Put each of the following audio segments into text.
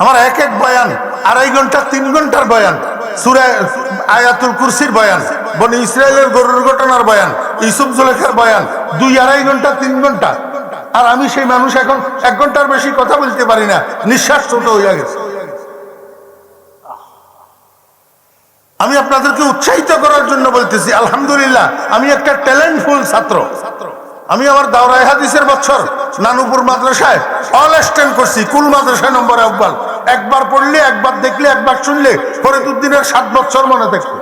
আমার এক এক বয়ান 2.5 ঘন্টা 3 ঘন্টার বয়ান, সূরা আয়াতুল কুরসির বয়ান, বনি ইসরায়েলের গরুর ঘটনার বয়ান, ইউসুফ জুলেখার বয়ান 2-2.5 ঘন্টা 3 ঘন্টা। আর আমি সেই মানুষ এখন 1 ঘন্টার বেশি কথা বলতে পারি না, নিঃশ্বাস ছোট হয়ে গেছে। আমি আপনাদেরকে উৎসাহিত করার জন্য বলতেছি, আলহামদুলিল্লাহ আমি একটা ট্যালেন্টফুল ছাত্র। আমি আমার দাওরায়ে হাদিসের বছর নানুপুর মাদ্রাসায় অল স্ট্যান্ড করছি, কুল মাদ্রাসায় নম্বর আব্বাল। একবার পড়লে, একবার দেখলে, একবার শুনলে ফরিদউদ্দিনের 7 বছর মনে থাকতো।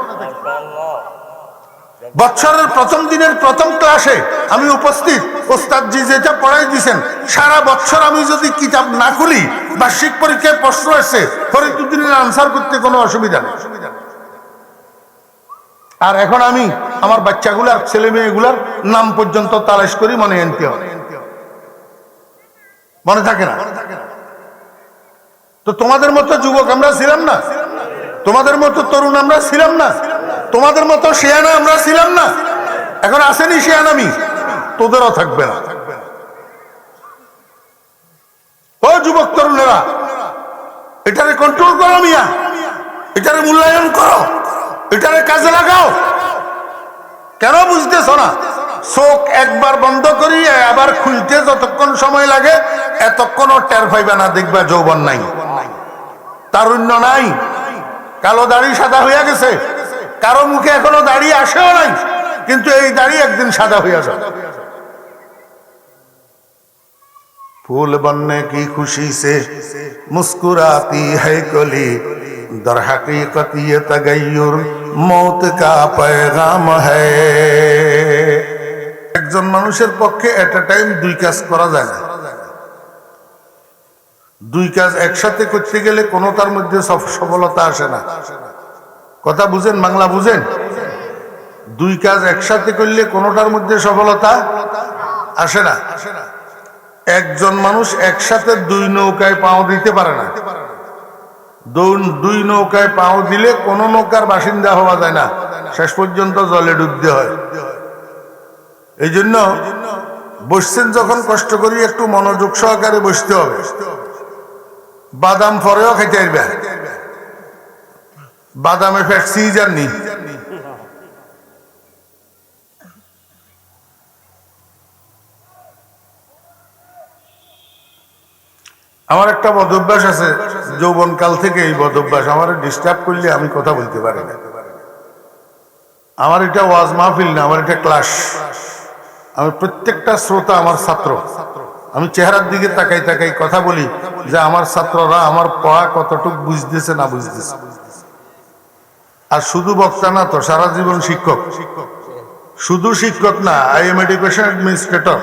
বছরের প্রথম দিনের প্রথম ক্লাসে আমি উপস্থিত, ওস্তাদজি যেটা পড়াই দিয়েছেন সারা বছর আমি যদি কিতাব না খুলি, বার্ষিক পরীক্ষায় প্রশ্ন আসছে, ফরিদউদ্দিনের আনসার করতে কোনো অসুবিধা নেই। আর এখন আমি আমার বাচ্চাগুলার, ছেলে মেয়েগুলার নাম পর্যন্ত তালাশ করি, মনে আনতে হয়, মনে থাকে না। তো তোমাদের মতো যুবক আমরা ছিলাম না, তোমাদের মতো তরুণ আমরা ছিলাম না, তোমাদের মতো শেয়ানা আমরা ছিলাম না। এখন আসেনি শেয়ানামি, তোদেরও থাকবে না। ও যুবক তরুণেরা, এটারে কন্ট্রোল করো মিয়া, এটারে মূল্যায়ন করো, এটারে কাজে লাগাও। কেন বুঝতেছ না? চোখ একবার বন্ধ করি আবার খুলতে যতক্ষণ সময় লাগে এতক্ষণও টের পাইবে না, দেখবা যৌবন নাই, তারুণ্য নাই, কালো দাড়ি সাদা হইয়া গেছে, কারো মুখে এখনো দাড়ি আসেও নাই, কিন্তু এই দাড়ি একদিন সাদা হইয়া যাবে। फूल बनने की खुशी से मुस्कुराती है कली, दर हकीकत ये तगय्युर मौत का पैगाम है। একজন মানুষের পক্ষে এট এ টাইম 2 কাজ করা যায় না। 2 কাজ একসাথে করতে গেলে কোনোটার মধ্যে সফলতা আসে না। কথা বুঝেন, বাংলা বুঝেন? 2 কাজ একসাথে করলে কোনোটার মধ্যে সফলতা আসে না। একজন মানুষ একসাথে 2 নৌকায় পাও দিতে পারে না। 2 নৌকায় পাও দিলে কোন নৌকার বাসিন্দা হওয়া যায় না, শেষ পর্যন্ত জলে ডুবতে হয়। এই জন্য বসছেন যখন কষ্ট করি একটু মনোযোগ সহকারে বসতে হবে। বাদাম পরেও খাইতে আসবে, বাদামে ফ্যাট সিজার নেই। আমার একটা বদভ্যাস আছে, যৌবন কাল থেকে এই বদভ্যাস। আমার ডিস্টার্ব করলে আমি কথা বলতে পারি না। আমার এটা ওয়াজ মাহফিল না, আমার এটা ক্লাস। আমি প্রত্যেকটা শ্রোতা আমার ছাত্র। আমি চেহারার দিকে তাকাই তাকাই কথা বলি যে আমার ছাত্ররা আমার পড়া কতটুকু বুঝতেছে না বুঝতেছে। আর শুধু বক্তা না তো, সারা জীবন শিক্ষক। শুধু শিক্ষক না, I am education administrator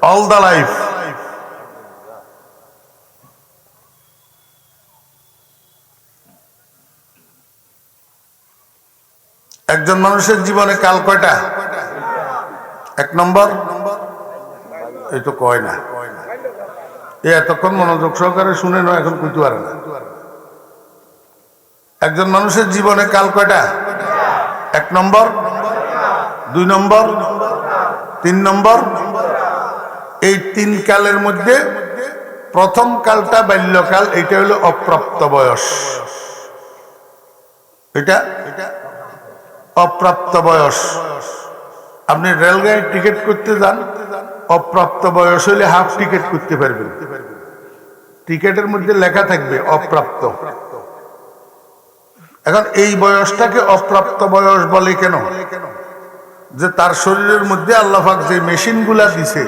all the life. একজন মানুষের জীবনে কাল কয়টা? 1 নম্বর, এই তো কয় না, এ এতক্ষণ মনোযোগ সহকারে শুনে নয়, এখন কইতে পারে না। একজন মানুষের জীবনে কাল কয়টা? 1 নম্বর, 2 নম্বর, 3 নম্বর। এই 3 কালের মধ্যে প্রথম কালটা বাল্যকাল, এটা হলো অপ্রাপ্ত বয়স। এটা অপ্রাপ্ত বয়স। আপনি রেলগাড়ির টিকিট করতে যান, অপ্রাপ্ত বয়স হলে হাফ টিকিট করতে পারবেন, টিকিটের মধ্যে লেখা থাকবে অপ্রাপ্ত। এখন এই বয়সটাকে অপ্রাপ্ত বয়স বলে কেন? যে তার শরীরের মধ্যে আল্লাহ পাক যে মেশিনগুলা দিছে,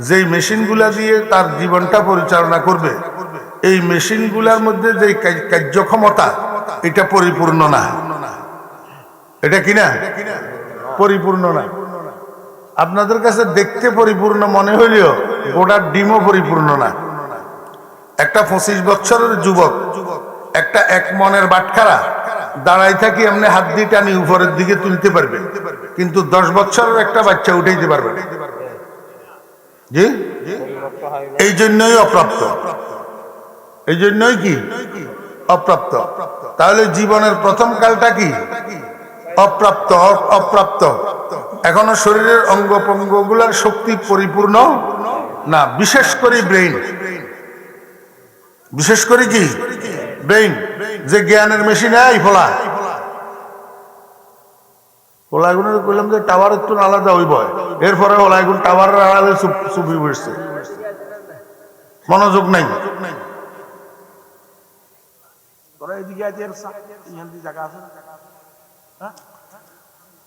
যেই মেশিনগুলা দিয়ে তার জীবনটা পরিচালনা করবে, এই মেশিনগুলার মধ্যে যে কার্যক্ষমতা, এটা পরিপূর্ণ না। এটা কিনা পরিপূর্ণ না। আপনাদের কাছে দেখতে পরিপূর্ণ মনে হইলেও গোটার ডিমও পরিপূর্ণ না। একটা 25 বছরের যুবক, একটা 1 মনের বাটখারা দাঁড়াই থাকি এমনি হাত দিয়ে টানি উপরের দিকে তুলতে পারবে, কিন্তু 10 বছরের একটা বাচ্চা উঠাইতে পারবে না। জি, এই জন্যই অপ্রাপ্ত। এই জন্যই কি অপ্রাপ্ত। তাহলে জীবনের প্রথম কালটা কি? অপ্রাপ্ত। অপ্রাপ্ত। এখনো শরীরের অঙ্গ প্রত্যঙ্গগুলোর শক্তি পরিপূর্ণ না, বিশেষ করে ব্রেইন। বিশেষ করে কি ব্রেইন, যে জ্ঞানের মেশিন এই ফোলাগুলো কইলাম যে টাওয়ার একটু আলাদা হইব, এরপরে ওলাগুন টাওয়ারের আড়ালে চুপি বসছে, মনোযোগ নাই।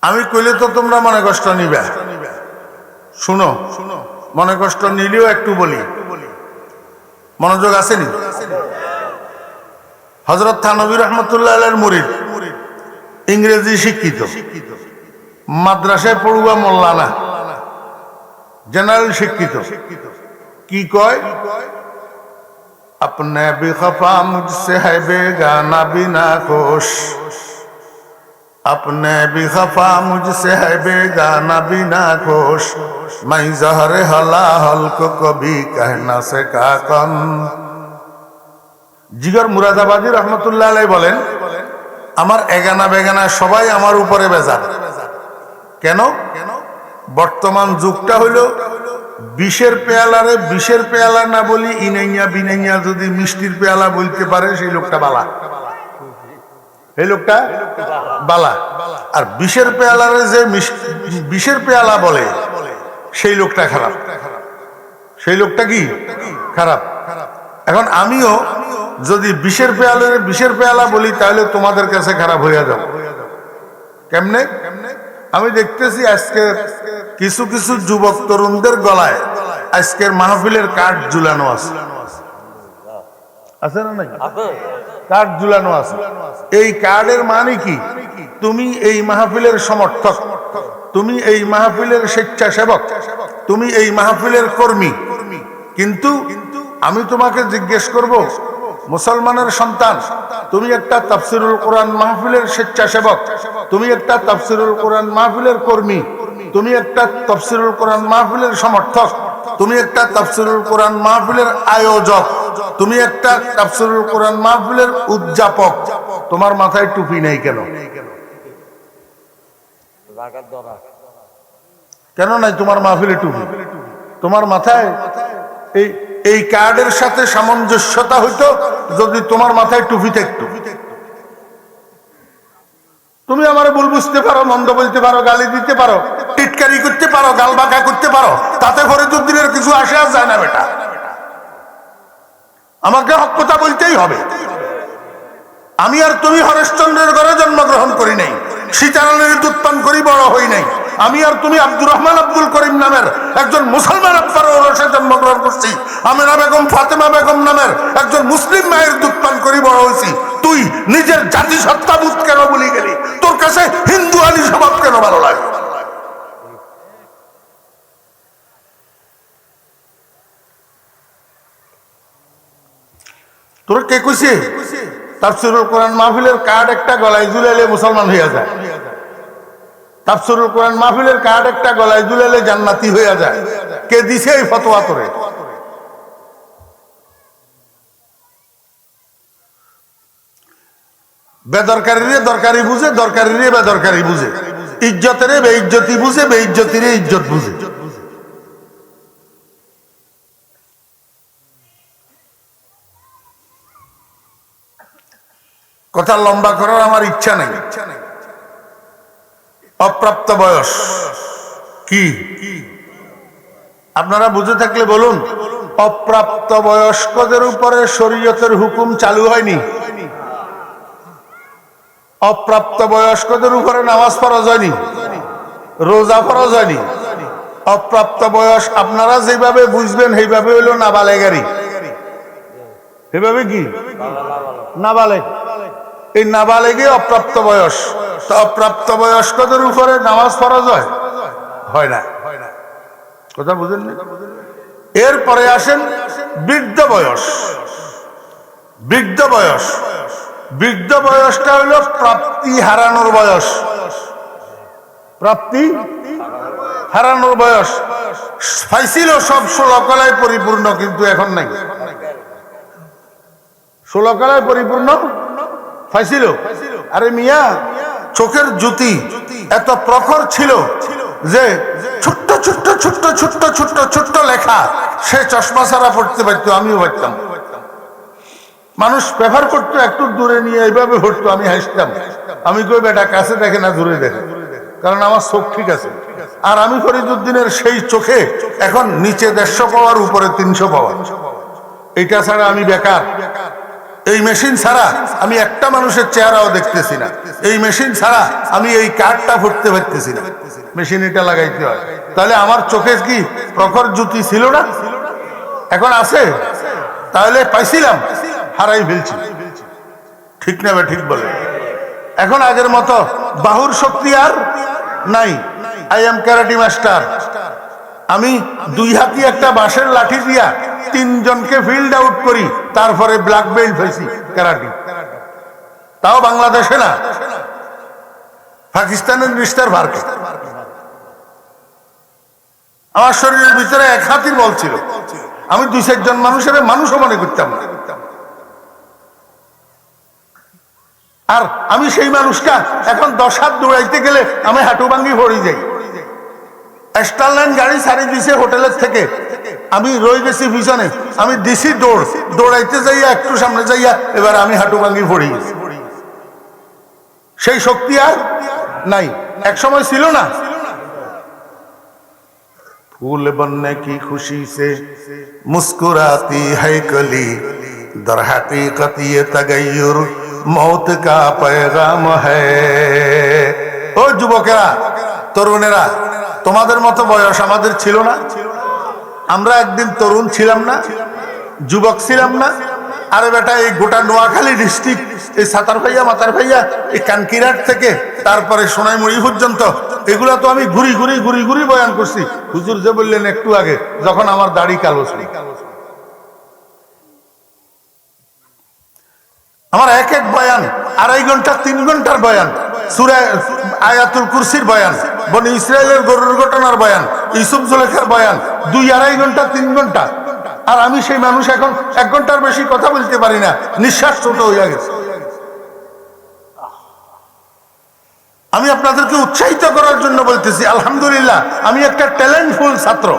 আমি কইলে তো তোমরা মনে কষ্ট নিবে, শুনো মনে কষ্ট নিলেও একটু বলি, মনোযোগ আসেনি। হযরত থানভী রহমতুল্লাহ আলাইহির মুরিদ, ইংরেজি শিক্ষিত, মাদ্রাসায় পড়ুয়া মোল্লা না, জেনারেল শিক্ষিত। কি কয়? अपने भी खफा मुझसे है बेगाना बिना खुश, अपने भी खफा मुझसे है बेगाना बिना खुश, मैं जहर हलाहल को कभी कह न सका कन। জিগর মুরাদাবাদী রহমতুল্লাহ আলাইহি বলেন, আমার এগানা বেগানা সবাই আমার উপরে বেজার। কেন? বর্তমান যুগটা হইল বিষের পেয়ালারে বিষের পেয়ালা না বলি ইনাইয়া বিনাইয়া যদি মিষ্টির পেয়ালা বলতে পারে সেই লোকটা বালা, এই লোকটা বালা। আর বিষের পেয়ালারে যে বিষের পেয়ালা বলে সেই লোকটা খারাপ, সেই লোকটা কি খারাপ। এখন আমিও যদি বিষের পেয়ালা বলি তাহলে তোমাদের কাছে খারাপ হইয়া যাবে। কেমনে? আমি দেখতেছি আজকে কিছু কিছু যুবক তরুণদের গলায় আজকের মাহফিলের কার্ড ঝুলানো আছে, আছে না নাই? কার্ড ঝুলানো আছে। এই কার্ডের মানে কি? তুমি এই মাহফিলের সমর্থক, তুমি এই মাহফিলের স্বেচ্ছাসেবক, তুমি এই মাহফিলের কর্মী। কিন্তু আমি তোমাকে জিজ্ঞেস করব, মুসলমানের সন্তান, তুমি একটা তাফসিরুল কোরআন মাহফিলের স্বেচ্ছাসেবক, তুমি একটা তাফসিরুল কোরআন মাহফিলের কর্মী, তুমি একটা তাফসিরুল কোরআন মাহফিলের সমর্থক, তুমি একটা তাফসিরুল কোরআন মাহফিলের আয়োজক, তুমি একটা তাফসিরুল কোরআন মাহফিলের উদযাপক, তোমার মাথায় টুপি নেই কেন? কেন নাই তোমার মাহফিলে টুপি? তোমার মাথায় এই কার্ডের সাথে সামঞ্জস্যতা হইতো যদি তোমার মাথায় টুপি থাকতো। তুমি আমার ভুল বুঝতে পারো, মন্দ বলতে পারো, গালি দিতে পারো, টিটকারি করতে পারো, গাল বাঁকা করতে পারো, তাতে ফরিদুদ্দিনের কিছু আসে আর যায় না বেটা। আমাকে হক কথা বলতেই হবে। আমি আর তুমি হরেশচন্দ্রের ঘরে জন্মগ্রহণ করি নাই, সীতারামের দুধ পান করি বড় হই নাই। আমি আর তুমি আব্দুর রহমান আব্দুল করিম নামের একজন মুসলমান আব্বার ঔরসে জন্মগ্রহণ করছি। আমিনা বেগম ফাতেমা বেগম নামের একজন মুসলিম মায়ের দুধ পান করি বড় হয়েছি। তুই নিজের জাতিসত্তাবোধ কেন ভুলে গেলি? তোর কাছে হিন্দু আলী স্বভাব কেন ভালো লাগে? তোর কে কইছে তাফসিরুল কোরআন মাহফিলের কার্ড একটা গলায় ঝুলাইলে মুসলমান হইয়া যায়? তাফসিরুল কোরআন মাহফিলের কার্ড একটা গলায় ঝুলাইলে জান্নাতি হইয়া যায়? কে দিছে এই ফতোয়া তোরে? বেদরকারিরে দরকারি বুঝে, দরকারিরে বেদরকারি বুঝে, ইজ্জতেরে বেইজ্জতি বুঝে, বেইজ্জতিরে ইজ্জত বুঝে। কথা লম্বা করার আমার ইচ্ছা নেই। অপ্রাপ্ত বয়স কি আপনারা বুঝে থাকলে বলুন। অপ্রাপ্ত বয়স্কদের উপরে শরীয়তের হুকুম চালু হয়নি। অপ্রাপ্ত বয়স্কদের উপরে নামাজ ফরজ হয়নি, রোজা ফরজ হয়নি। অপ্রাপ্ত বয়স আপনারা যেভাবে বুঝবেন সেইভাবে হইলো নাবালেগারি। সেভাবে কি নাবালেগ? এই নাবালেগে অপ্রাপ্ত বয়স। তো অপ্রাপ্ত বয়স্কদের উপরে নামাজ ফরজ হয় না। কথা বুঝেন না? এরপরে আসেন বৃদ্ধ বয়স। বৃদ্ধ বয়স, বৃদ্ধ বয়সটা হইল প্রাপ্তি হারানোর বয়স। প্রাপ্তি হারানোর বয়স পাইছিল সব 16 কলায় পরিপূর্ণ, কিন্তু এখন নাই। 16 কলায় পরিপূর্ণ পাইছিল। আরে মিয়া, চোখের জ্যোতি এত প্রখর ছিল যে ছোট্ট ছোট্ট ছোট্ট ছোট্ট ছোট্ট ছোট্ট লেখা সে চশমা ছাড়া পড়তে পারতো, আমিও পারতাম। মানুষ প্রেফার করতো একটু দূরে নিয়ে এইভাবে হটতো, আমি হাসতাম। আমি কই বেটা কাছে দেখে না দূরে দেখে, কারণ আমার চোখ ঠিক আছে। আর আমি ফরিদউদ্দিনের সেই চোখে এখন নিচে 150 পাওয়ার উপরে 300 পাওয়ার। এইটা ছাড়া আমি বেকার। এই মেশিন ছাড়া আমি একটা মানুষের চেহারাও দেখতেছি না। এই মেশিন ছাড়া আমি এই কার্ডটা ফুটতে পারতেছি না। মেশিন এটা লাগাইতে হয়। তাহলে আমার চোখে কি প্রখর জ্যোতি ছিল না? এখন আছে? তাহলে পাইছিলাম, হারাই ফেলছি। ঠিক না? ঠিক বলে। এখন আগের মতো বাহুর শক্তি আর নাই। I am karate master. আমি 2 হাতি একটা বাঁশের লাঠি দিয়া 3 জনকে ফিল্ড আউট করি, তারপরে ব্ল্যাক বেল্ট হয়েছি ক্যারাটি। তাও বাংলাদেশে না, পাকিস্তানের মিস্টার ভারকে। আমার শরীরের ভিতরে 1 হাতির বল ছিল। আমি 2-4 জন মানুষের মানুষও মনে করতাম না। আর আমি সেই মানুষটা এখন 10 হাত দৌড়াইতে গেলে আমি হাঁটু ভাঙ্গি পড়ে যাই। স্টারলাইন গাড়ি ছাড়ি দিছে হোটেলের থেকে, আমি রয়ে গেছি পিছনে। আমি দিছি দৌড়, দৌড়াইতে যাইয়া একটু সামনে যাইয়া এবার আমি হাঁটু ভাঙ্গি পড়ে গেছি। সেই শক্তি আর নাই, এক সময় ছিল না। फूल बनने की खुशी से मुस्कुराती है कली, दर हकीकत ये तगय्युर मौत का पैगाम है। ও যুবকেরা, তরুণেরা, তোমাদের মতো বয়স আমাদের ছিল না? আমরা একদিন তরুণ ছিলাম না? যুবক ছিলাম না? আরে বেটা, এই গোটা নোয়াখালী ডিস্ট্রিক্ট, এই সাতার ভাইয়া মাতার ভাইয়া, এই কানকিরাট থেকে তারপরে সোনাইমুড়ি পর্যন্ত, এগুলা তো আমি ঘুরি ঘুরি ঘুরি ঘুরি বয়ান করছি। হুজুর যে বললেন একটু আগে, যখন আমার দাড়ি কালো ছিল, আমার এক এক বয়ান 2.5 ঘন্টা 3 ঘন্টার বয়ান, সূরা আয়াতুল কুরসির বয়ান, বনি ইসরায়েলের গরুর ঘটনার বয়ান, ইউসুফ জুলেখার বয়ান, 2-2.5 ঘন্টা 3 ঘন্টা। আর আমি সেই মানুষ এখন 1 ঘন্টার বেশি কথা বলতে পারি না, নিঃশ্বাস ছোট হয়ে গেছে। আমি আপনাদেরকে উৎসাহিত করার জন্য বলতেছি, আলহামদুলিল্লাহ আমি একটা ট্যালেন্টফুল ছাত্র।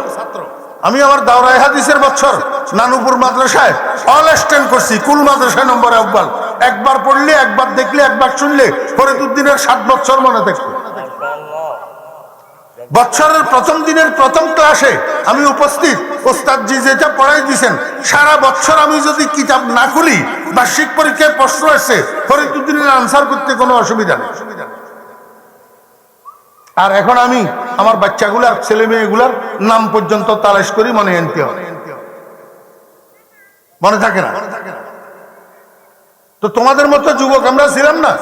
আমি আমার দাওরায়ে হাদিসের বছর নানুপুর মাদ্রাসায় অল স্ট্যান্ড করছি, কুল মাদ্রাসায় নম্বর আব্বাল। একবার পড়লে, একবার দেখলে, একবার শুনলে ফরিদউদ্দিনের 7 বছর মনে থাকতো। বছরের প্রথম দিনের প্রথম ক্লাসে আমি উপস্থিত, ওস্তাদজি যেটা পড়াই দিয়েছেন, সারা বছর আমি যদি কিতাব না খুলি, বার্ষিক পরীক্ষায় প্রশ্ন আসছে, ফরিদউদ্দিনের আনসার করতে কোনো অসুবিধা নেই। আর এখন আমি আমার বাচ্চাগুলার, ছেলে মেয়েগুলার নাম পর্যন্ত তালাশ করি, মনে আনতে হয়, মনে থাকে না। তো তোমাদের মতো যুবক আমরা ছিলাম না?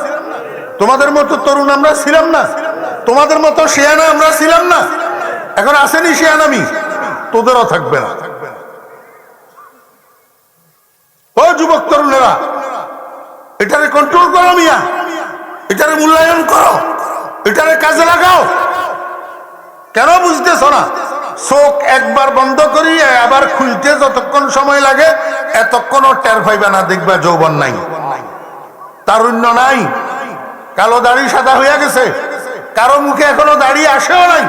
তোমাদের মতো তরুণ আমরা ছিলাম না? তোমাদের মতো শিয়ানা আমরা ছিলাম না? এখন আসেনি শিয়ানামি, তোদেরও থাকবে না। ও যুবক তরুণেরা, এটারে কন্ট্রোল করো মিয়া, এটারে মূল্যায়ন করো, এটারে কাজে লাগাও। কেন বুঝতেছ না? চোখ একবার বন্ধ করি আবার খুলতে যতক্ষণ সময় লাগে, এতক্ষণও টের পাইবে না, দেখবা যৌবন নাই, তারুণ্য নাই, কালো দাড়ি সাদা হইয়া গেছে। কারো মুখে এখনো দাড়ি আসেও নাই,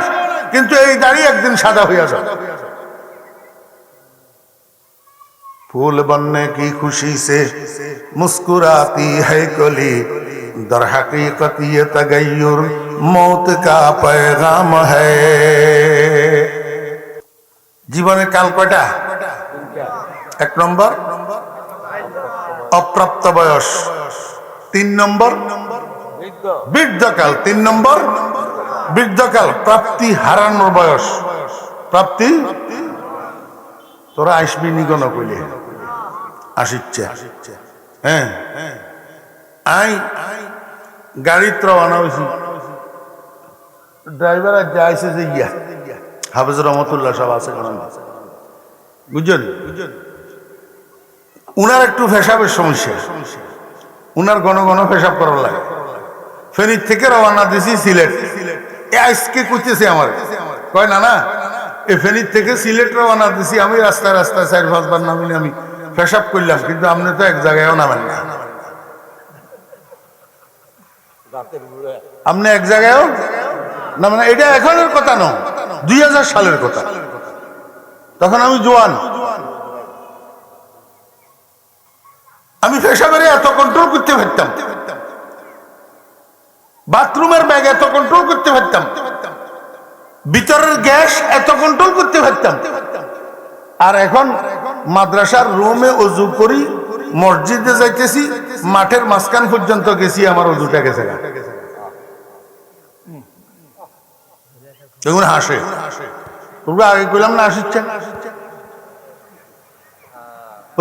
কিন্তু এই দাড়ি একদিন সাদা হইয়া যাবে। फूल बनने की खुशी से मुस्कुराती है कली, दर हकीकत ये तगय्युर मौत का पैगाम है। জীবনের কাল কয়টা? 1 নম্বর অপ্রাপ্ত বয়স, 3 নম্বর বৃদ্ধকাল, 3 নম্বর বৃদ্ধকাল, প্রাপ্তি হারানোর বয়স। প্রাপ্তি তোরা আসবি নিগণ কইলে আসিচ্ছে। হ্যাঁ, আই গাড়িত রওনা হয়েছি, ড্রাইভার আজ যাইছে যে ইয়া হাফেজ রহমতুল্লাহ সব আছে, বুঝছেন? উনার একটু পেশাবের সমস্যা, উনার ঘন ঘন পেশাব করার লাগে। ফেনীর থেকে রওনা দিছি সিলেট। আজকে কইতেছে আমার, কয় না না, এই ফেনীর থেকে সিলেট রওনা দিছি আমি, রাস্তায় রাস্তায় 4-5 বার নামিনি, আমি পেশাব করলাম, কিন্তু আপনি তো এক জায়গায়ও নামেন না, আপনি এক জায়গায়ও নামেন না। এটা এখনের কথা নয়, 2000 সালের কথা, তখন আমি জোয়ান। আমি পেশাবের এত কন্ট্রোল করতে পারতাম, বাথরুমের ব্যাগ এত কন্ট্রোল করতে পারতাম, ভিতরের গ্যাস এত কন্ট্রোল করতে পারতাম। আর এখন মাদ্রাসার রুমে অজু করি, মসজিদে যাইতেছি, মাঠের মাঝখান পর্যন্ত গেছি, আমার অজুটা গেছে না। দেখুন হাসে, তোমরা আগে কইলাম না আসিচ্ছে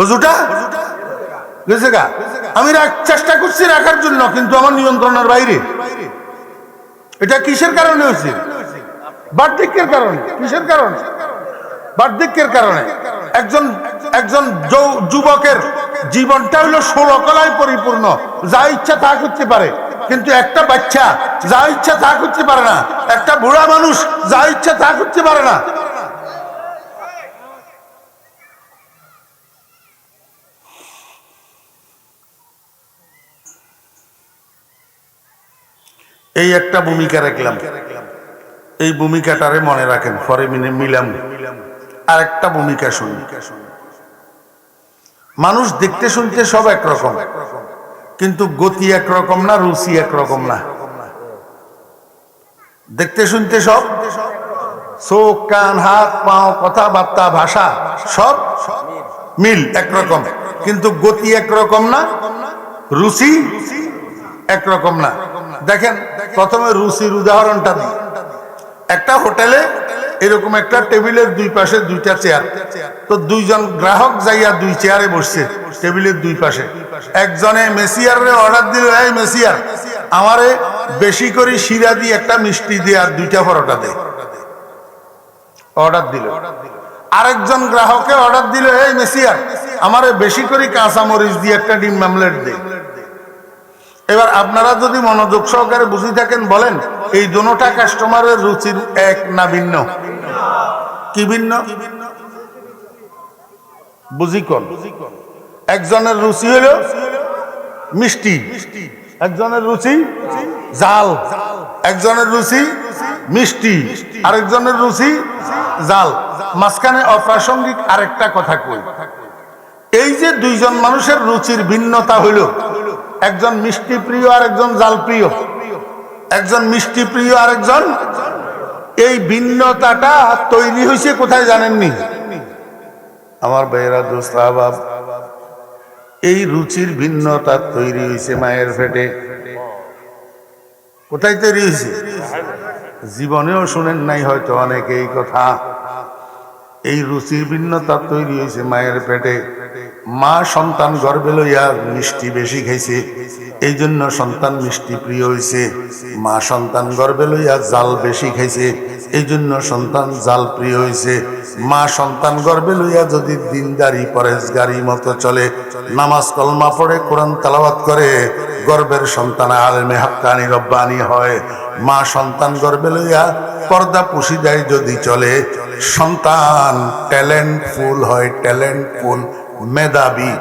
অজুটা গেছে গা। আমি চেষ্টা করছি রাখার জন্য, কিন্তু আমার নিয়ন্ত্রণের বাইরে। এটা কিসের কারণে হয়েছে? বার্ধক্যের কারণে। কিসের কারণে? বার্ধক্যের কারণে। একজন যুবকের জীবনটা হলো 16 কলায় পরিপূর্ণ, যা ইচ্ছা তা করতে পারে। কিন্তু একটা বাচ্চা যা ইচ্ছা তা করতে পারে না, একটা বুড়া মানুষ যা ইচ্ছা তা করতে পারে না। এই একটা ভূমিকা রাখলাম, এই ভূমিকাটারে মনে রাখেন, পরে মিলাম। আর একটা ভূমিকা শুনি। মানুষ দেখতে শুনতে সব একরকম, কিন্তু গতি একরকম না, রুচি একরকম না। দেখতে শুনতে সব, চোখ কান হাত পাও কথাবার্তা ভাষা সব মিল একরকম, কিন্তু গতি একরকম না, রুচি একরকম না। দেখেন, প্রথমে রুচির উদাহরণটা দিই। একটা হোটেলে এরকম একটা টেবিলের দুই পাশে দুইটা চেয়ার, তো দুইজন গ্রাহক যাইয়া দুই চেয়ারে বসছে টেবিলের দুই পাশে। একজনে মেসিয়ারে অর্ডার দিল, এই মেসিয়ার আমারে বেশি করে শিরা দিয়ে একটা মিষ্টি দিয়ে আর দুইটা পরোটা দে, অর্ডার দিল। আরেকজন গ্রাহকে অর্ডার দিল, এই মেসিয়ার আমারে বেশি করে কাঁচা মরিচ দিয়ে একটা ডিম মামলেট দে। এবার আপনারা যদি মনোযোগ সহকারে বুঝে থাকেন, বলেন এই দুটোটা কাস্টমারের রুচির এক না ভিন্ন? কি ভিন্ন? বুঝি কোন? একজনের রুচি হলো মিষ্টি, একজনের রুচি জাল। একজনের রুচি মিষ্টি, আরেকজনের রুচি জাল। মাঝখানে অপ্রাসঙ্গিক আরেকটা কথা কই। এই যে দুইজন মানুষের রুচির ভিন্নতা হইল, একজন মিষ্টি প্রিয় আর একজন জাল প্রিয়, একজন মিষ্টি প্রিয় আর একজন, এই ভিন্নতাটা তৈরি হয়েছে কোথায় জানেননি আমার ভাইয়েরা, দোস্ত আহবাব? এই রুচির ভিন্নতা তৈরি হয়েছে মায়ের পেটে। কোথায় তৈরি হয়েছে? জীবনেও শুনেন নাই হয়তো অনেকে এই কথা। এই রুচির ভিন্নতা তৈরি হয়েছে মায়ের পেটে। মা সন্তান গর্ভে লইয়া মিষ্টি বেশি খাইছে, এই জন্য সন্তান মিষ্টি প্রিয় হয়েছে। মা সন্তান গর্ভে লইয়া জাল বেশি খাইছে, এই জন্য সন্তান জাল প্রিয় হয়েছে। মা সন্তান গর্ভে লইয়া যদি দিনদারি পরেজগারি মতো চলে, নামাজ কলমা পড়ে কোরআন তেলাওয়াত করে, গর্ভের সন্তান আলেমে হাক্কানি রব্বানি হয়। মা সন্তান গর্ভে লইয়া পর্দা পুষি দেয় যদি চলে, সন্তান ট্যালেন্টফুল হয়, ট্যালেন্টফুল মেধাবী।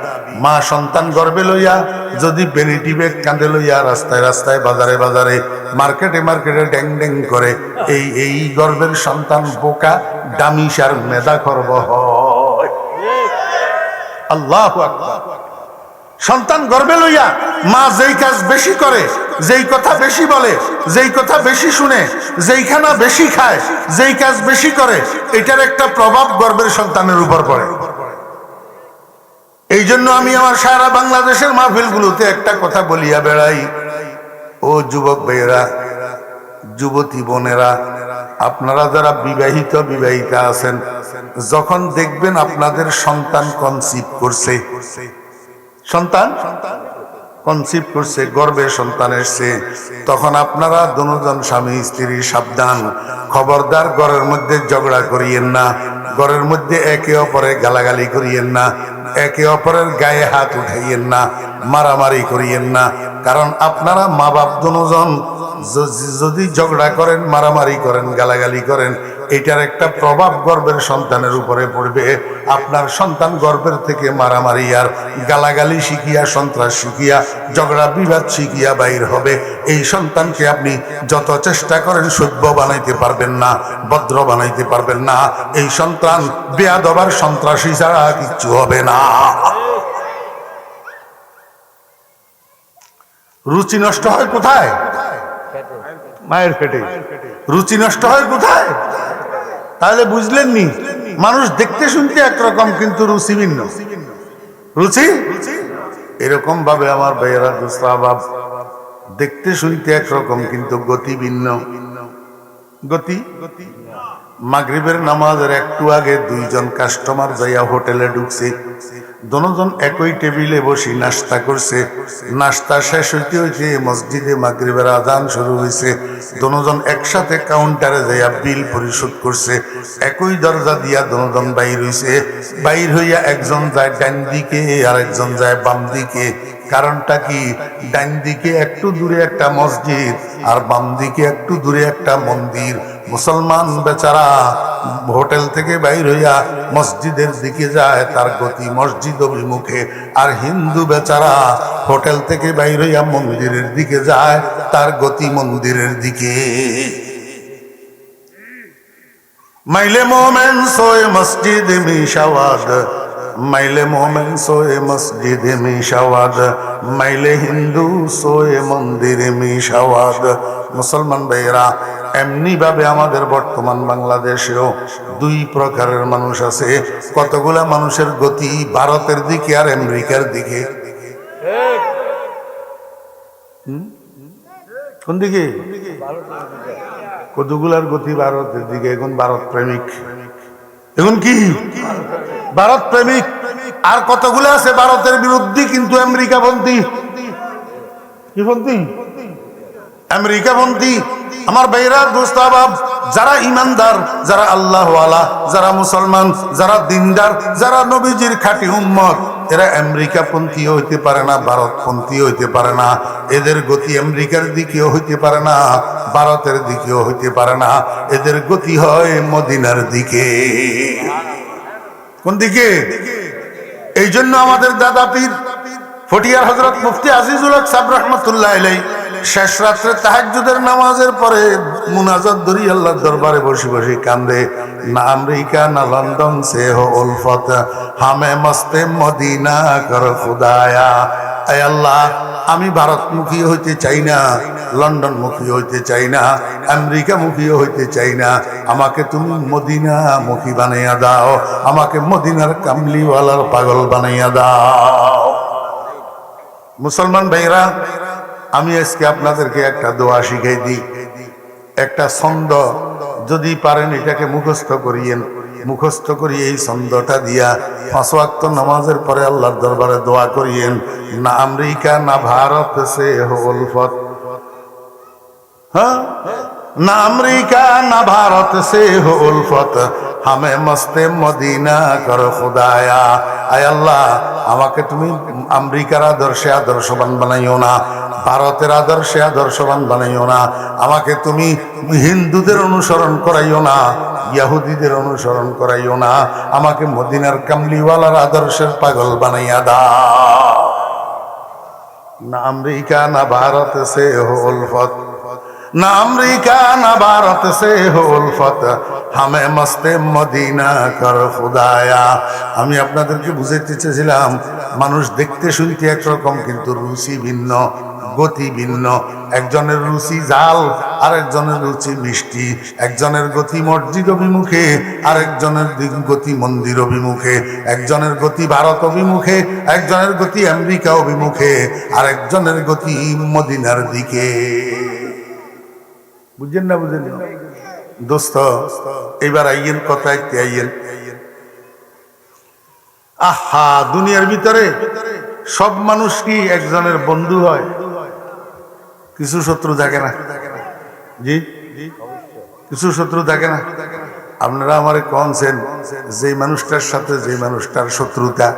মা সন্তান গর্ভে লইয়া যদি বেলিটি বেগ কাঁধে লইয়া রাস্তায় রাস্তায় বাজারে বাজারে মার্কেটে মার্কেটে ড্যাং ড্যাং করে, এই গর্ভের সন্তান বোকা ডামিসার মেধা খর্ব হয়। আল্লাহু আকবার। সন্তান গর্ভে লইয়া মা যেই কাজ বেশি করে, যেই কথা বেশি বলে, যেই কথা বেশি শুনে, যেইখানা বেশি খায়, যেই কাজ বেশি করে, এটার একটা প্রভাব গর্ভের সন্তানের উপর পড়ে। এই জন্য আমি আমার সারা বাংলাদেশের মাহফিলগুলোতে একটা কথা বলিয়া বেড়াই, ও যুবক ভাইয়েরা, যুবতী বোনেরা, আপনারা যারা বিবাহিত বিবাহিতা আছেন, যখন দেখবেন আপনাদের সন্তান কনসিভ করছে, সন্তান কনসিভ করছে, গর্ভে সন্তান এসছে, তখন আপনারা দুজন স্বামী স্ত্রী সাবধান, খবরদার ঘরের মধ্যে ঝগড়া করিয়েন না, ঘরের মধ্যে একে অপরে গালাগালি করিয়েন না, একে অপরের গায়ে হাত উঠাইয়েন না, মারামারি করিয়েন না। কারণ আপনারা মা বাপ দুজন যদি ঝগড়া করেন, মারামারি করেন, গালাগালি করেন, এটার একটা প্রভাব গর্ভের সন্তানের উপরে পড়বে। আপনার সন্তান গর্ভের থেকে মারামারি আর গালাগালি শিখিয়া, সন্ত্রাস শিখিয়া, ঝগড়া বিবাদ শিখিয়া বাইর হবে। এই সন্তানকে আপনি যত চেষ্টা করেন সভ্য বানাইতে পারবেন না, ভদ্র বানাইতে পারবেন না। এই সন্তান বেয়াদব আর সন্ত্রাসী ছাড়া কিচ্ছু হবে না। রুচি নষ্ট হয় কোথায়? মায়ের পেটে। রুচি নষ্ট হয় কোথায়? তাহলে বুঝলেন নি, মানুষ দেখতে শুনতে একরকম কিন্তু রুচি ভিন্ন। রুচি এরকম ভাবে আমার ভাইয়েরা দুস্তাবাব, দেখতে শুনতে একরকম কিন্তু গতি ভিন্ন। গতি মাগরিবের নামাজের একটু আগে দুইজন কাস্টমার যাইয়া হোটেলে ঢুকছে। দুজন একই টেবিলে বসে নাস্তা করছে। নাস্তা শেষ হইতে হইতে মসজিদে মাগরিবের আজান শুরু হয়েছে। দুজন একসাথে কাউন্টারে যাইয়া বিল পরিশোধ করছে। একই দরজা দিয়া দুজন বাইর হইছে। বাইর হইয়া একজন যায় ডান দিকে আর একজন যায় বাম দিকে। কারণটা কি? ডান দিকে একটু দূরে একটা মসজিদ আর বাম দিকে একটু দূরে একটা মন্দির। মুসলমান বেচারা হোটেল থেকে বাইর হইয়া মসজিদের দিকে যায়, তার গতি মসজিদ অভিমুখে। আর হিন্দু বেচারা হোটেল থেকে বাইর হইয়া মন্দিরের দিকে যায়, তার গতি মন্দিরের দিকে। মাইলে মোমেন সোয়ে মসজিদ মিশাওয়াদ, মাইলে মোমেন সোয়ে মসজিদ মিশাওয়াদ, মাইলে হিন্দু সোয়ে মন্দিরে মিশাওয়াদ। মুসলমান ভাইয়েরা, এমনি ভাবে আমাদের বর্তমান বাংলাদেশেও দুই প্রকারের মানুষ আছে। কতগুলা মানুষের গতি ভারতের দিকে আর আমেরিকার দিকে। কোন দিকে? কতগুলার গতি ভারতের দিকে। এখন ভারত প্রেমিক। এখন কি? ভারত প্রেমিক। আর কতগুলো আছে ভারতের বিরুদ্ধে কিন্তু আমেরিকা বন্দী। কি বন্দী? আমেরিকা বন্দী। আমার ভাইরা দোস্তাবাব, যারা ইমানদার, যারা আল্লাহওয়ালা, যারা মুসলমান, যারা দিনদার, যারা নবীজির খাঁটি উম্মত, এরা আমেরিকা পন্থীও হইতে পারে না, ভারত পন্থীও হইতে পারে না। এদের গতি আমেরিকার দিকেও হইতে পারে না, ভারতের দিকেও হইতে পারে না। এদের গতি হয় মদিনার দিকে। কোন দিকে? এই জন্য আমাদের দাদা পীর ফটিয়ার হযরত মুফতি আজিজুল হক সাহেব রাহমাতুল্লাহ আলাইহি শেষ রাত্রে তাহাজ্জুদের নামাজের পরে মুনাজাত ধরি আল্লাহর দরবারে বসে বসে কান্দে। না আমেরিকা না লন্ডন সে হো উলফত, হামে মস্তে মদিনা কর খুদায়া। আয় আল্লাহ, আমি ভারতমুখী হইতে চাই না, লন্ডন মুখী হইতে চাই না, আমেরিকা মুখী হইতে চাই না। আমাকে তুমি মদিনা মুখী বানাইয়া দাও, আমাকে মদিনার কামলিওয়ালার পাগল বানাইয়া দাও। মুসলমান ভাইরা, আমি আজকে আপনাদেরকে একটা দোয়া শিখাই দিই, একটা ছন্দ। যদি পারেন এটাকে মুখস্থ করিয়েন। মুখস্থ করি এই ছন্দটা দিয়া 5 ওয়াক্ত নামাজের পরে আল্লাহর দরবারে দোয়া করিয়েন। না আমেরিকা না ভারত সে হো উলফত, হ্যাঁ, না আমেরিকা না ভারত সে হো উলফত, হামে মস্তে মদিনা কর খুদায়া। আয় আল্লাহ, আমাকে তুমি আমেরিকার আদর্শে আদর্শবান বানাইও না, ভারতের আদর্শে আদর্শবান বানাইও না। আমাকে তুমি হিন্দুদের অনুসরণ করাইও না, ইহুদিদের অনুসরণ করাইও না। আমাকে মদিনার কামলিওয়ালার আদর্শের পাগল বানাইয়া দাও। না আমেরিকা না ভারত সে হো উলফত, না আমেরিকা না ভারত সে হো উলফত, হামে মস্তে মদিনা কর খুদায়া। আমি আপনাদেরকে বুঝাইতে চেয়েছিলাম, মানুষ দেখতে শুনতে একরকম কিন্তু রুচি ভিন্ন, গতি ভিন্ন। একজনের রুচি জাল, আরেকজনের রুচি মিষ্টি। একজনের গতি মসজিদ অভিমুখে, আরেকজনের গতি মন্দির অভিমুখে। একজনের গতি ভারত অভিমুখে, একজনের গতি আমেরিকা অভিমুখে, আরেকজনের গতি মদিনার দিকে। বুঝছেন না? বুঝেন দোস্ত, এবার আইয়েন কথায় আইয়েন। আহা, দুনিয়ার ভিতরে সব মানুষ কি একজনের বন্ধু হয়? কিছু শত্রু থাকে না? জি, কিছু শত্রু থাকে না? আপনারা আমারে কনছেন, যে মানুষটার সাথে যে মানুষটার শত্রুতা,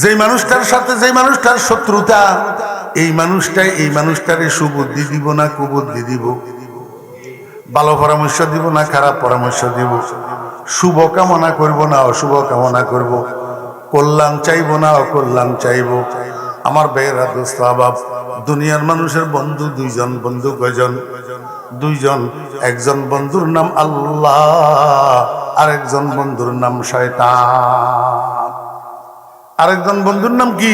যে মানুষটার সাথে যে মানুষটার শত্রুতা, এই মানুষটাই এই মানুষটারে সুবুদ্ধি দিব না কুবুদ্ধি দিব? ভালো পরামর্শ দিব না খারাপ পরামর্শ দিব? শুভ কামনা করব না অশুভ কামনা করব? কল্যাণ চাইব না অকল্যাণ চাইব? আমার ভাইয়েরা দোস্ত আবাব, দুনিয়ার মানুষের বন্ধু দুইজন। বন্ধু কয়জন? দুইজন। একজন বন্ধুর নাম আল্লাহ, আর একজন বন্ধুর নাম শয়তান। আরেকজন বন্ধুর নাম কি?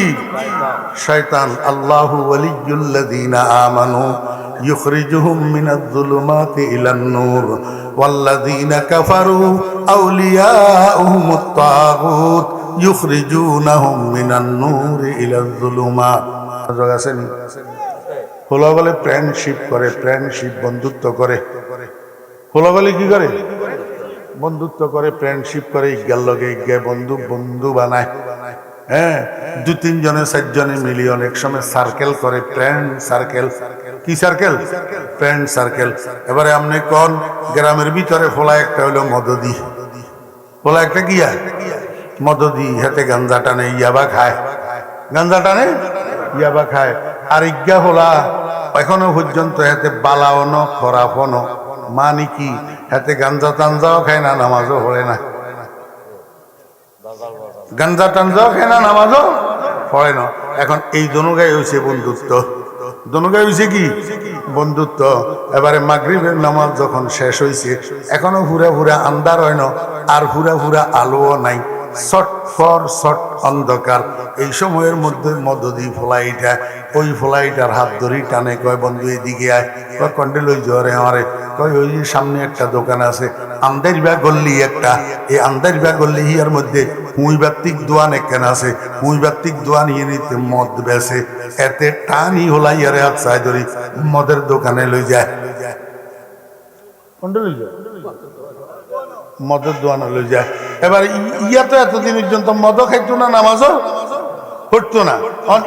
শয়তান। আল্লাহু ওয়ালিয়্যুল্লাযীনা আমানু ইউখরিজুহুম মিনাজ-যুলুমাতি ইলান-নূর ওয়াল্লাযীনা কাফারু আউলিয়াউহুমুত তাগুত ইউখরিজুনাহুম মিনান-নূরি ইলাজ-যুলুমাত। জাগাছেন হলো বলে ফ্রেন্ডশিপ করে, ফ্রেন্ডশিপ বন্ধুত্ব করে। হলো বলে কি করে? বন্ধুত্ব করে, ফ্রেন্ডশিপ করে, ইজ্ঞার লগে ইজ্ঞায় বন্ধু বন্ধু বানায়। হ্যাঁ, 2-3 জনে 4 জনে মিলি অনেক সময় সার্কেল করে, ফ্রেন্ড সার্কেল। কি সার্কেল? Friend circle. এবারে আপনি কোন গ্রামের ভিতরে ফোলা একটা হইলো মদদি, ফোলা একটা গিয়া মদদি, হাতে গাঞ্জা টানে, ইয়াবা খায়, গাঞ্জা টানে ইয়াবা খায়। আর ইজ্ঞা ফোলা এখনো পর্যন্ত হাতে বালাওন খরাফন, মানে কি হাতে গাঞ্জা টাঞ্জাও খায় না, নামাজও পড়ে না। গাঞ্জা টাঞ্জাও খায় না, নামাজও পড়ে না। এখন এই দনুগাই হয়েছে বন্ধুত্ব, দনুগাই হয়েছে কি বন্ধুত্ব। এবারে মাগরিবের নামাজ যখন শেষ হয়েছে, এখনো পুরা পুরা আন্ধার হয় না, আর পুরা পুরা আলোও নাই, শট ফর শট অন্ধকার। এই সময়ের মধ্যে মদদি ফ্লাইটা, ওই ফ্লাইটার হাত ধরেই টানে, কয় বন্ধু এদিকে আয়, কয় কন্ডে লই জ্বরে আমারে, কয় ওই সামনে একটা দোকান আছে, আন্দার ব্যাগ গল্লি একটা, এই আন্দার ব্যাগ গল্লি হিয়ার মধ্যে হুঁই ব্যক্তিক দোয়ান একখান আছে, হুঁই ব্যক্তিক দোয়ান ইয়ে নিতে মদ বেছে, এতে টানি হলাই ইয়ারে হাত চাই ধরি মদের দোকানে লই যায়, কন্ডে লই যায়, মদের দোয়ানো লই যায়। এবার ইয়া তো এতদিন পর্যন্ত মদও খাইতো না, নামাজও পড়তো না।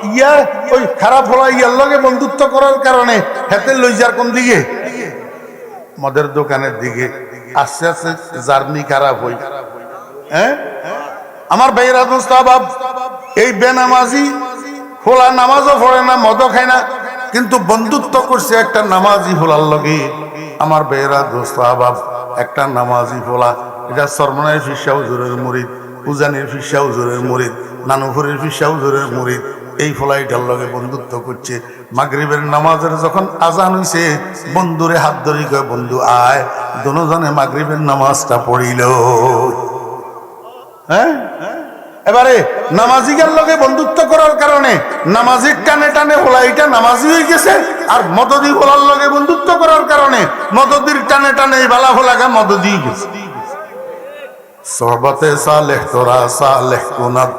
ইয়া ওই খারাপ হলা ইয়ার লগে বন্ধুত্ব করার কারণে হাতে লই যার কোন দিকে? মদের দোকানের দিকে। আস্তে আস্তে জার্নি খারাপ হই। হ্যাঁ, আমার ভাইয়েরা দোস্ত বাব, এই বেনামাজি ফোলা নামাজও পড়ে না, মদও খায় না, কিন্তু বন্ধুত্ব করছে একটা নামাজি ফোলার লগে। আমার ভাইয়েরা দোস্ত বাব, একটা নামাজি ফোলা, এটা সরমনাই ফিরসা হুজুরের মুরিদ, উজানির ফিরসা হুজুরের মুরিদ, নানুপুরের ফিরসা হুজুরের মুরিদ। এই ফলাইটার লগে বন্ধুত্ব করছে। মাগরিবের নামাজের যখন আজান হইছে, বন্ধুরে হাত ধরি কয় বন্ধু আয়, দুজনে মাগরিবের নামাজটা পড়িল। হ্যাঁ, এবারে নামাজিকার লগে বন্ধুত্ব করার কারণে নামাজির টানে টানে ফলাইটা নামাজি হয়ে গেছে, আর মদদি ফলার লগে বন্ধুত্ব করার কারণে মদদির টানে টানে এই বালা ফলাগা মদদি গেছে। সোহবতে সালেহ তোরা সালেহ কুনাদ,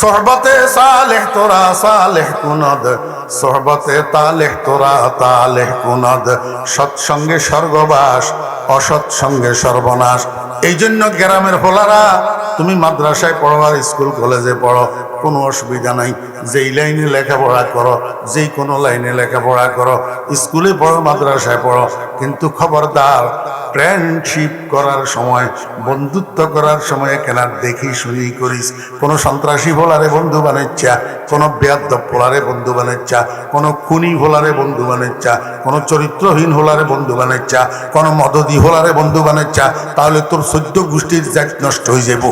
সোহবতে সালেহ তোরা সালেহ কুনাদ, সোহবতে তালেহ তোরা তালেহ কুনাদ। সৎসঙ্গে স্বর্গবাস, অসৎসঙ্গে সর্বনাশ। এই জন্য গ্রামের ফোলারা, তুমি মাদ্রাসায় পড়ো আর স্কুল কলেজে পড়ো, কোনো অসুবিধা নাই। যেই লাইনে লেখাপড়া করো, যেই কোনো লাইনে লেখাপড়া করো, স্কুলে পড়ো মাদ্রাসায় পড়ো, কিন্তু খবরদার ফ্রেন্ডশিপ করার সময়, বন্ধুত্ব করার সময় কেনা দেখি শুনি করিস। কোনো সন্ত্রাসী ভোলারে বন্ধু বানাইচ্ছা, কোনো বেয়াদ্দব ভোলারে বন্ধু বানাইচ্ছা, কোনো খুনি ভোলারে বন্ধু বানাইচ্ছা, কোনো চরিত্রহীন হোলারে বন্ধু বানাইচ্ছা, কোনো মদদি হোলারে বন্ধু বানাইচ্ছা, তাহলে তোর 14 গোষ্ঠীর জাত নষ্ট হয়ে যাব।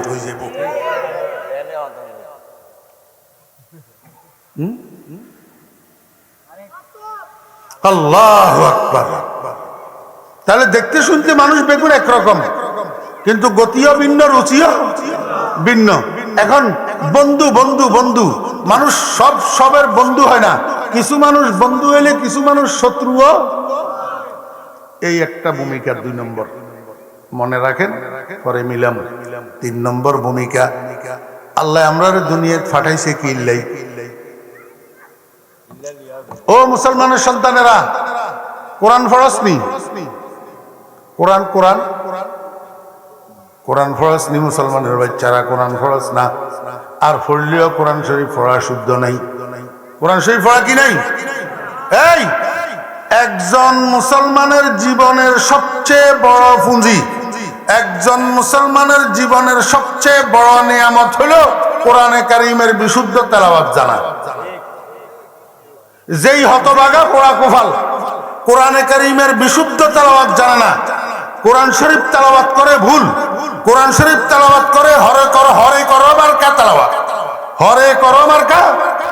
আল্লাহু আকবার। তাহলে দেখতে শুনতে মানুষ বেগুন একরকম, কিন্তু গতিও ভিন্ন, রুচিও ভিন্ন। এখন বন্ধু বন্ধু বন্ধু, মানুষ সব সবের বন্ধু হয় না। কিছু মানুষ বন্ধু হইলে কিছু মানুষ শত্রুও। এই একটা ভূমিকা 2 নম্বর মনে রাখেন, পরে মিলাম। 3 নম্বর ভূমিকা, আল্লাহ আমরা দুনিয়ায় পাঠাইছে কি লাই? ও মুসলমানের সন্তানেরা, কোরআন ফরজনি, কোরআন কোরআন কোরআন ফরজ নি। মুসলমানের বাচ্চারা কোরআন ফরজ না, আর পড়লেও কোরআন শরীফ পড়া শুদ্ধ নাই। কোরআন শরীফ পড়া কি নাই? এই একজন মুসলমানের জীবনের সবচেয়ে বড় পুঁজি, একজন মুসলমানের জীবনের সবচেয়ে বড় নিয়ামত হলো কোরআনে কারীমের বিশুদ্ধ তেলাওয়াত জানা। যেই হতভাগা পোড়া কোফাল কোরআনে কারীমের বিশুদ্ধ তেলাওয়াত জানে না, কোরআন শরীফ তেলাওয়াত করে ভুল, কোরআন শরীফ তেলাওয়াত করে হরে করো মার্কা তেলাওয়াত, হরে করো মার্কা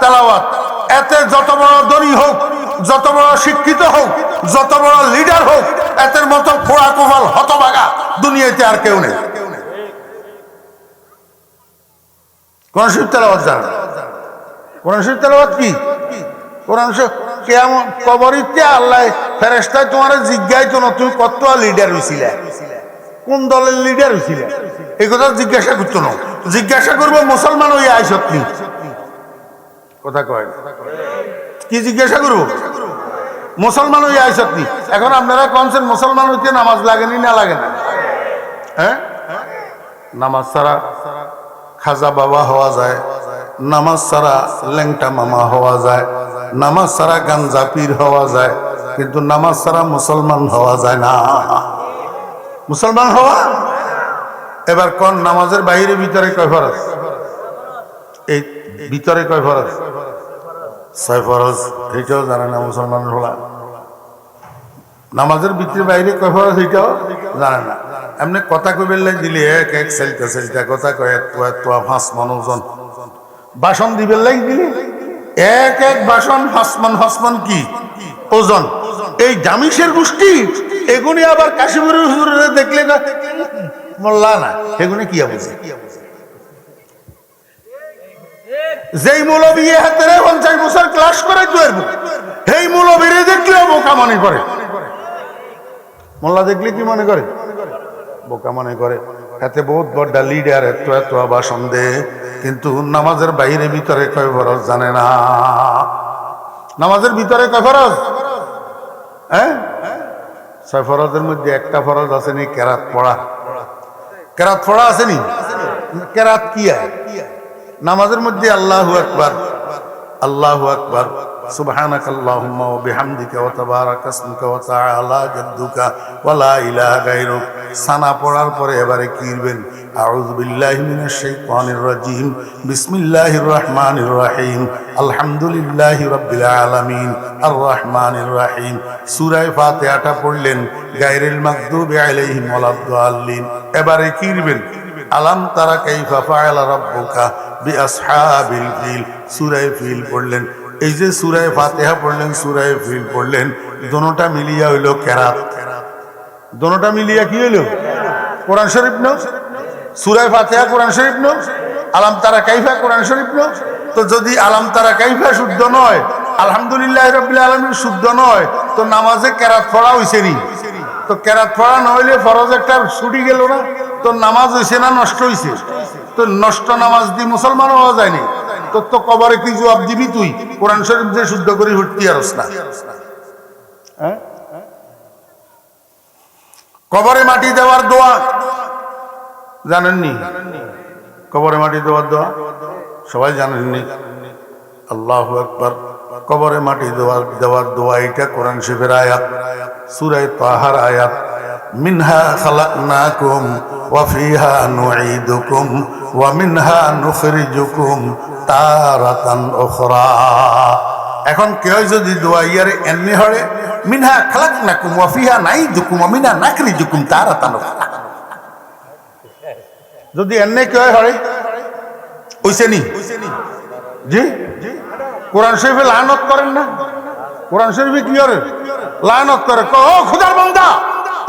তেলাওয়াত। এতে যত বড় ধনী হোক, যত বড় শিক্ষিত হোক, যত বড় লিডার হোক, এতের মতো পোড়া কোফাল হতভাগা দুনিয়াতে আর কেউ নেই। কোরআন শরীফ তেলাওয়াত জানে না। কোরআন শরীফ তেলাওয়াত কি? কোরআন শরীফ কেমন কবরিতে আল্লাহ ফেরেশতায় তোমার জিজ্ঞাসা না তুমি কত লিডার হইছিলে, কোন দলের লিডার হইছিলে, এই কথা জিজ্ঞাসা করতো না। জিজ্ঞাসা করবো মুসলমান হইয়া আইসত নি, কথা কয় কি জিজ্ঞাসা করবো? মুসলমান হইয়া আইসত নি। এখন আপনারা কনছেন মুসলমান হইতে নামাজ লাগেনি না লাগে না? হ্যাঁ, নামাজ ছাড়া খাজা বাবা হওয়া যায়, নামাজ ছাড়া ল্যাংটা মামা হওয়া যায়, নামাজ ছাড়া গাঞ্জা পীর হওয়া যায়, কিন্তু নামাজ ছাড়া মুসলমান হওয়া যায় না। মুসলমান হওয়া এবার কোন নামাজের বাইরে ভিতরে কয় ফরজ? এই ভিতরে কয় ফরজ? 6 ফরজ। এটাও জানে না মুসলমান হলা। নামাজের ভিতরে বাইরে কয় ফরজ এটাও জানে না। এমনি কথা কইবেন দিলে এক এক সেলটা সেলটা কথা কয়, এত 5 মন ওজন। ভাষণ দিবেন দিলে এক এক ভাষণ 5 মন কি ওজন। এই জামিশের গোষ্ঠী এগুনি আবার কাশিপুরের হুজুরে দেখলে না মোল্লা না, এগুনি কি বুঝে? যেই মৌলবী হাতে 50 বছর ক্লাস করে সেই মৌলবীরে দেখলে বোকা মনে করে। মোল্লা দেখলে কি মনে করে? বোকা মনে করে। এতে বহুত বড় লিডার, এত এত ভাষণ দে, কিন্তু নামাজের বাইরে ভিতরে কয় ফরজ জানে না। নামাজের ভিতরে কয় ফরজ? হ্যাঁ, 6 ফরজের মধ্যে একটা ফরজ আছে নি কেরাত পড়া। কেরাত পড়া আছে নি? কেরাত কি? নামাজের মধ্যে আল্লাহু আকবার, আল্লাহু আকবার, সুবহানাকাল্লাহুম্মা ওয়া বিহামদিকা ওয়া তাবারাকা ইসমুকা ওয়া তাআলা জাদ্দুকা ওয়া লা ইলাহা গায়রুক। সানা পড়ার পরে এবারে কি করবেন? আউযু বিল্লাহি মিনাশ শাইতানির রাজীম, বিসমিল্লাহির রহমানির রহিম, আলহামদুলিল্লাহি রাব্বিল আলামিন, আর রহমানির রহিম। সূরা ফাতিহাটা পড়লেন, গায়রিল মাগদুবি আলাইহিম ওয়ালাদ-দাল্লিন। এবারে কি করবেন? আলাম তারা কাইফা ফাআলা রাব্বুকা বিআসহাবিল ফিল। সূরা ফিল পড়লেন। এই যে সূরা ফাতিহা পড়লেন, সূরা ফিল পড়লেন, দোনোটা মিলিয়া হইল কেরাত। দোনোটা মিলিয়া কি হইল? কোরআন শরীফ ন? সূরা ফাতিহা কোরআন শরীফ ন? আলাম তারা কাইফা কোরআন শরীফ ন? তো যদি আলাম তারা কাইফা শুদ্ধ নয়, আলহামদুলিল্লাহি রাব্বিল আলামিন শুদ্ধ নয়, তো নামাজে কেরাত পড়া হইছে নি? তো কেরাত পড়া না হইলে ফরজ একটা ছুটি গেল না? তো নামাজ হইছে না নষ্ট হইছে? তো নষ্ট নামাজ দিয়ে মুসলমান হওয়া যায়নি। তোর তো কবরে কি জবাব দিবি তুই? কোরআন শরীফ যে শুদ্ধ করে ভর্তি আরস না। কবরে মাটি দেওয়ার দোয়া জানেননি? কবরে মাটি দেওয়ার দোয়া সবাই জানেননি? আল্লাহু আকবার। কবরে মাটি দেওয়ার দোয়া এটা কোরআন শরীফের আয়াত, সূরা তাহার আয়াত। মিনহা খালাকনাকুম ওয়া ফিহা নুঈদুকুম ওয়া মিনহা নুখরিজুকুম তারাতান উখরা। এখন কেউ যদি দোয়া ইয়ারে এমনি হরে, মিনহা খালাকনাকুম ওয়া ফিহা নাঈদুকুম ওয়া মিনহা নাখরিজুকুম তারাতান উখরা, যদি এমনি কেউ হরে ওইছে নি? জি, কোরআন শরীফে লানত করেন না? কোরআন শরীফে কি করে? লানত করে। ও খোদার বান্দা,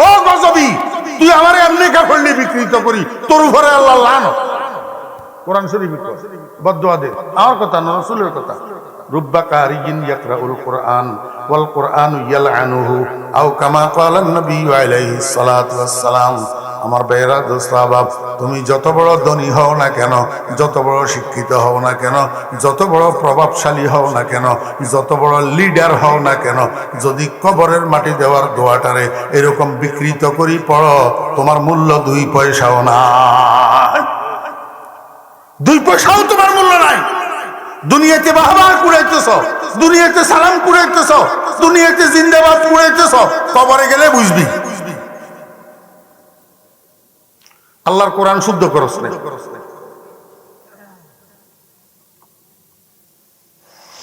ও গজবী, তুই আমারে এমনি কাফড়লি বিকৃত করি, তোর উপরে আল্লাহ লানত। কোরআন শরীফে বদদুয়া দে। আমার কথা না, রাসূলের কথা। রুব্বা কারিজিন ইয়াকরাউল কোরআন ওয়াল কোরআনু ইয়ালআনুহু আও কামা ক্বালা নবী আলাইহিস সালাতু ওয়াস সালাম। আমার ভাইরা দোস্ত আহবাব, তুমি যত বড় ধনী হও না কেন, যত বড় শিক্ষিত হও না কেন, যত বড় প্রভাবশালী হও না কেন, যত বড় লিডার হও না কেন, যদি কবরের মাটি দেওয়ার দোয়াটারে এরকম বিকৃত করি পড়ো, তোমার মূল্য 2 পয়সাও না। 2 পয়সাও তোমার মূল্য নাই। দুনিয়াতে বাহবা কুড়াইতেছ, দুনিয়াতে সালাম কুড়াইতেছ, দুনিয়াতে জিন্দাবাদ কুড়াইতেছ, কবরে গেলে বুঝবি আল্লাহর কোরআন শুদ্ধ করছ না।